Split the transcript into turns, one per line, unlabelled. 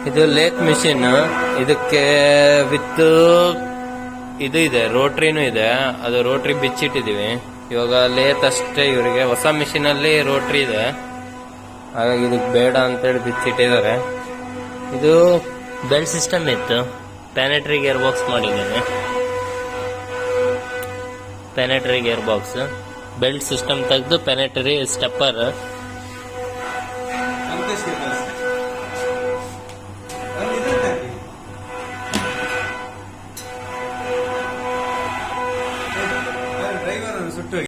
ಇದು lathe machine. ಇದಕ್ಕೆ with ಇದು ಇದೆ, ರೋಟ್ರಿನೂ ಇದೆ. ಅದು ರೋಟ್ರಿ ಬಿಚ್ಚಿಟ್ಟಿದೀವಿ. ಇವಾಗ ಲೇತ್ ಅಷ್ಟೇ ಇವರಿಗೆ. ಹೊಸ ಮಿಷಿನ್ ಅಲ್ಲಿ ರೋಟ್ರಿ ಇದೆ, ಹಾಗಾಗಿ ಇದಕ್ಕೆ ಬೇಡ ಅಂತೇಳಿ ಬಿಚ್ಚಿಟ್ಟಿದ್ದಾರೆ. ಇದು ಬೆಲ್ಟ್ ಸಿಸ್ಟಮ್ ಇತ್ತು, ಪ್ಲಾನೆಟರಿ ಗೇರ್ ಬಾಕ್ಸ್ ಮಾಡಿದ್ದೇನೆ. Planetary gear box, belt system ತೆಗೆದು ಪ್ಲಾನೆಟರಿ ಸ್ಟೆಪ್ಪರ್.